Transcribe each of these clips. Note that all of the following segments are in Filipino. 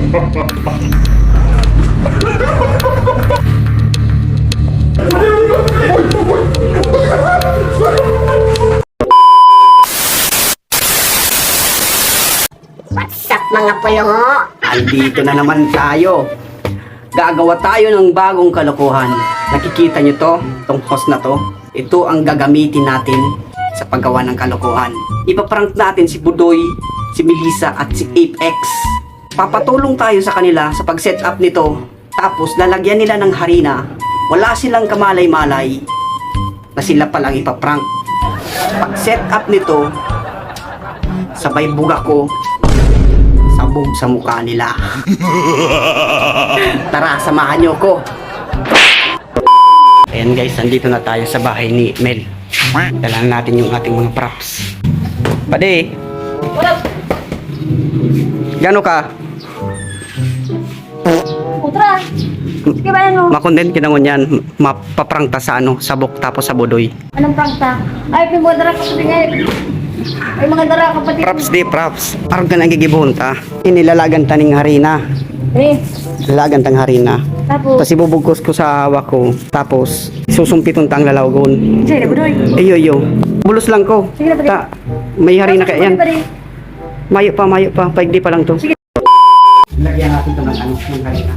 What's up mga pulo? Andito na naman tayo. Gagawa tayo ng bagong kalokohan. Nakikita nyo to? Itong host na to? Ito ang gagamitin natin sa paggawa ng kalokohan. Ipaprank natin si Budoy, si Melissa at si Apex. Papatulong tayo sa kanila sa pag-set up nito. Tapos lalagyan nila ng harina. Wala silang kamalay-malay na sila palang ipaprank. Pag-set up nito, sabay buga ko, sabog sa mukha nila. Tara, samahan nyo ko. Ayan guys, nandito na tayo sa bahay ni Mel. Dalahan natin yung ating mga props. Pade, gano ka? Putra! Sige ba ano? Makontent kinangon yan. Mapaprangta sa ano, sabok tapos sa Budoy. Anong prangta? Ay, pimodara ka sa tingay. Ay, mga dara kapatid. Props di, props. Parang ka nagigibon ta. Inilalagan taning harina. Eh, Lalagan tang harina. tapos. Tapos ibubugkos ko sa hawak ko. Tapos susumpiton tang lalawgon. Sige na, Budoy. Iyo. Bulos lang ko. Sige na, pare. May harina kaya yan. Pare. Mayo pa. Paigdi pa lang to. Sige. Lagyan natin ito ng ano, ng harina.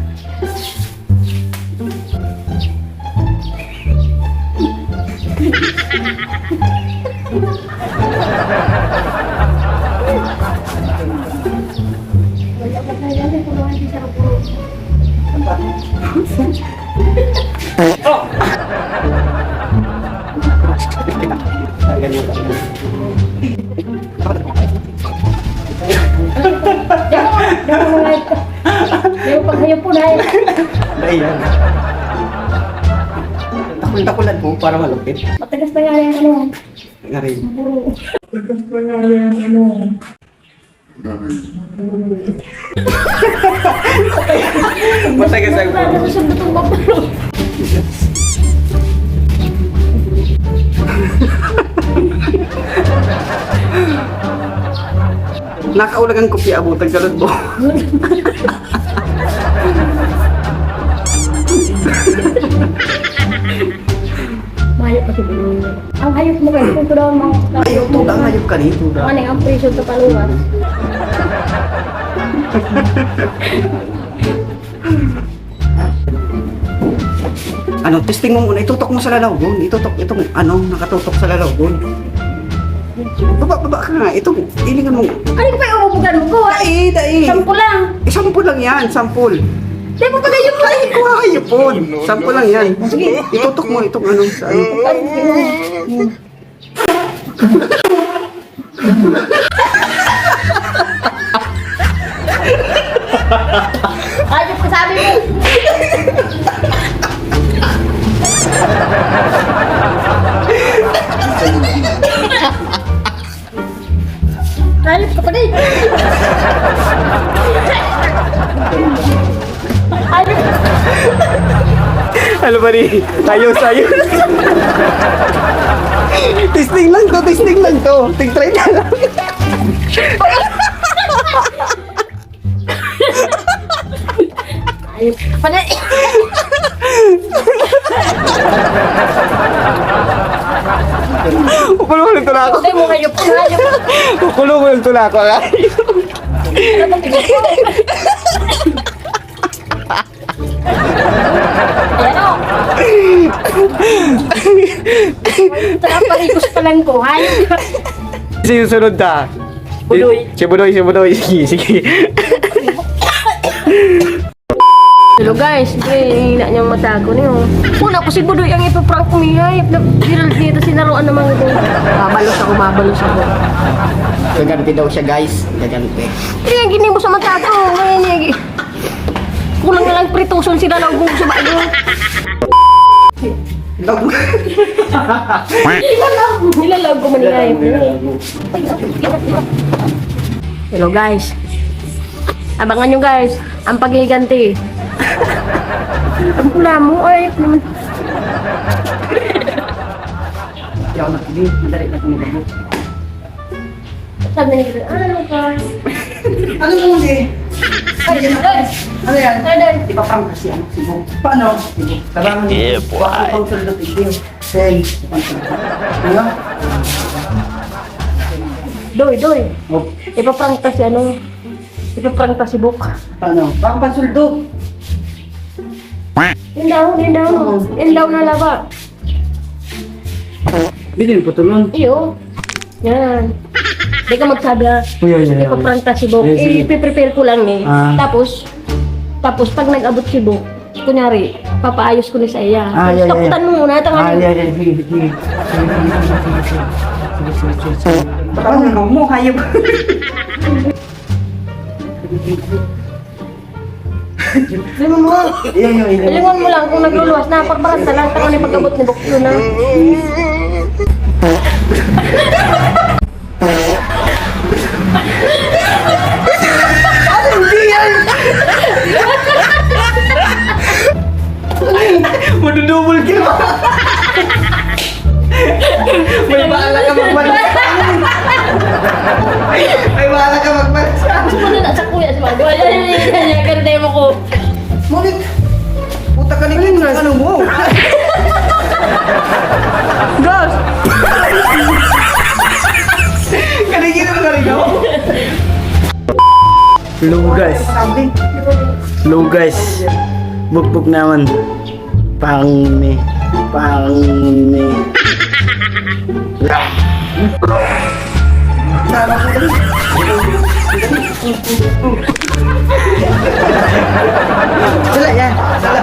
Yung paghayop po na yun. Ayan. Takul-takulan po para malupit. Matagas na nga yan, ano. Nga rin. Puro. Matagas na nga yan, ano. Matagas ang Wala na siya batong babalu. Nakaulagang kopi abutag galod po. Mahayop pa si Buloy. Ang hayop mo kayo, kung daw mga... Ayaw to lang, hayop ka dito. Ano ang presyo sa paluwas? Ano, testing mo muna. Itutok mo sa lalawgon. Itutok, itong ano, nakatutok sa lalawgon. Baba ka nga. Ito, ilingan mo. Ano pa yung umubugan mo ko? Dai. Sampo lang. Sampul lang yan, sampul. Di mo pa kayo mo eh. Hayop po. Sampul lang yan. Sige, itutok mo itong ano sa ano. Ayop ko sabi mo. Ayop ka pa rin. Ayop. Ano ba rin? Ayos. Testing lang to. Try na lang. Ayop ka pa rin. Ukulong mo ng tulako. Hindi mo hayop ko. Ayop. Ukulong mo ng tulako. Ano ba tingin ko? Ayan o. Parikos pa lang ko. Hayop ka. Sino sunod ta? Budoy. Si Budoy. Sige. Hello guys, hina niya mata ko niyo. Una ko si Budoy ang ipaprank ko niya. Viral dito sinaruan naman ito. Mabalos ako. Gaganti daw siya guys. Gaganti. Kaya gini mo sa mata ko. Ngayon kulang na lang prituson sila na ugong sa bago. Nilalag ko maningay. Hello guys. Abangan nyo guys, ang paghiganti. Ang pula mo, ay naman. Yaw na kini, dali na kung magbo. Sabi na nila, ano ka? Ano mo ni? Ano yan? Doy. Ipaprank kasi ano si Bong. Paano? Tabangan mo. Yeah, boy. Bakit pang suldot ito? Say. Ano? Doy. Oh, Ipaprank ta si ano? Ipaprank ta si Buk. paano? Bakit pang suldot? Yun daw na laba. Bilin po tulon. Iyo. Yan. Di ka magsabi ha. Ipaprank ta si Buk. Sige. I-prepare ko lang eh. Ah. Tapos pag nag-abot si Buk, kunyari, papaayos ko ni sa iya. Ah, yeah, yeah, yeah. Takutan mo muna. Sige. Paano mo? Hayop. Limon mo. Iya. Limon mo lang kung nagluluwas na. Parbaran ta lang. Tangan ni pag-abot ni Buk yun ha. Madudubol ka ba? May bahala ka magbalas. May bahala ka magbalas. Sumunod na sa kuya si Mago. Yan. Ganda mo ko. Mulik. Puta ka nito. Ano mo? Ghost! Kanigin mo kanigaw. Lugas. Sabi. Lugas. Bugbog naman. Pangme. Sama ko dali. Sala yan. Sala.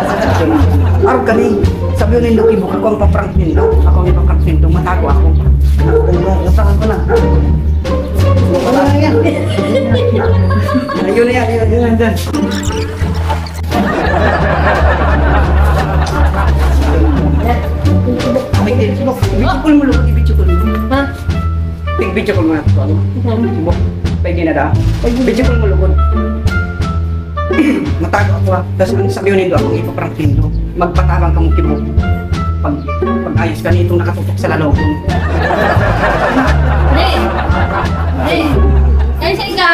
Araw ka ni. Sabi yun yung Lucky Book. Ako ang paprank nindo. Ako ang paprank nindo. Matago ako. Napangan ko na. Wala na yan. Ayun na yan. Dyan. Ibitsukul mo lukot. Ibitsukul mo. Ha? Ibitsukul mo na ito. Sibok. Pwede na da. Ibitsukul mo lukot. Matago ako ha. Tapos ang sabi yun nindo, akong ipaprank nindo. Magpatabang ka mong kibok. Pag-ayos ka nitong nakatutok sa lalokon. Ay, sa'yo ka.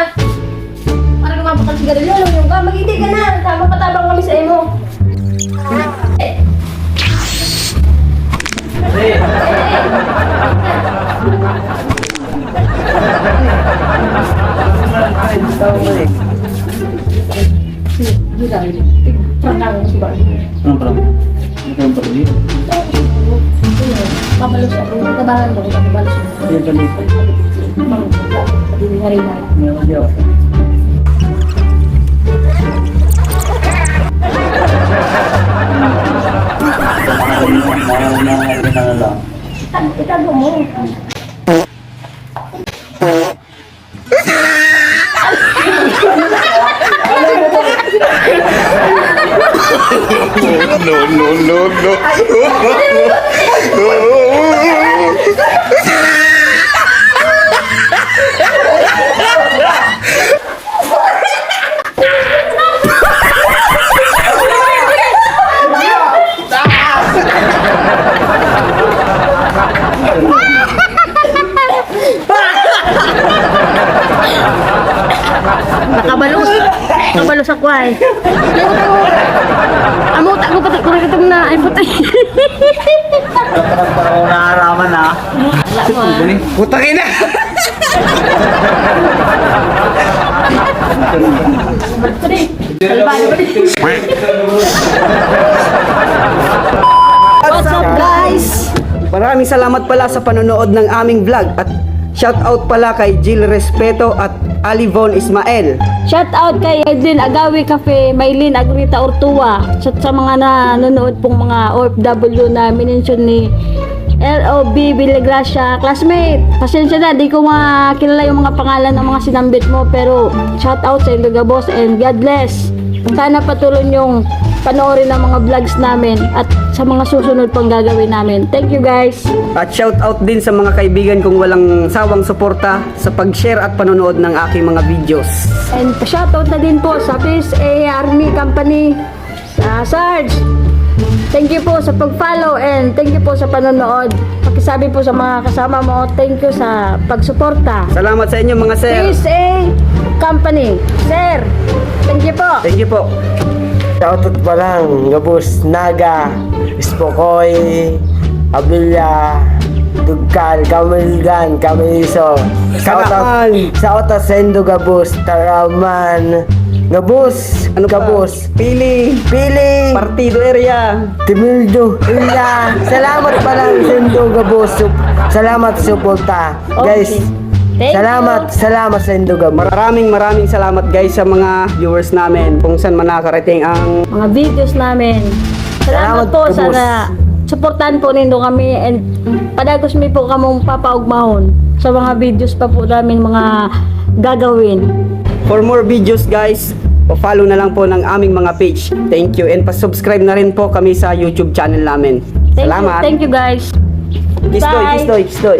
Para kumabot ang sigarilyo, alam yung ka. Mag-hindi ka na. Tama patabang kami sa imo. Prank si Barbie. Pabalos ako. Tabangan mo. Pabalos ako. Pag-ibig na. Itago mo. Nakabalos ako ay. Amuta ko pati kurang itong na. Ay putay. Parang naaraman na. Putang ina! What's up guys? Maraming salamat pala sa panonood ng aming vlog at shout out pala kay Jill Respeto at Ali Von Ismael. Shout out kay Edwin Agawi Cafe, Maylin Agrita Ortua, sa mga nanonood pong mga OFW na minention ni LOB Villagracia, classmate. Pasensya na, di ko makilala yung mga pangalan ng mga sinambit mo, pero shout out sa Indoga Boss and God bless. Sana patuloy yung panoorin ng mga vlogs namin at sa mga susunod pang gagawin namin. Thank you guys! At shout out din sa mga kaibigan kong walang sawang suporta sa pag-share at panonood ng aking mga videos. And shoutout na din po sa Peace A Army Company, sa Sarge. Thank you po sa pag-follow and thank you po sa panonood. Pakisabi po sa mga kasama mo, thank you sa pagsuporta. Salamat sa inyo mga sir. Peace A Company. Sir, thank you po. Thank you po. Shoutout pa lang, Gabus, Naga, Spokoy, Abilia, Tugkal, Kamilgan, Kamiliso. Shoutout sa Indo, Gabus, Taraman, Gabus, Ano pa? Gabus, Pili. Pili, Partido area. Timildo, Illa. Salamat pa lang sa Indo, Gabus. Salamat sa suporta. Guys, Thank salamat sa Indo, Gabus. Maraming salamat guys sa mga viewers namin kung saan man nakarating ang mga videos namin. Salamat Salamat po. po, Sana supportan po nindo kami and padagos mi po kamong papaugmahon sa mga videos pa po namin mga gagawin. for more videos guys. Pa-follow na lang po ng aming mga page. Thank you and pa-subscribe na rin po kami sa YouTube channel namin. Salamat. Thank you guys. Kistoy, Bye. kistoy, kistoy.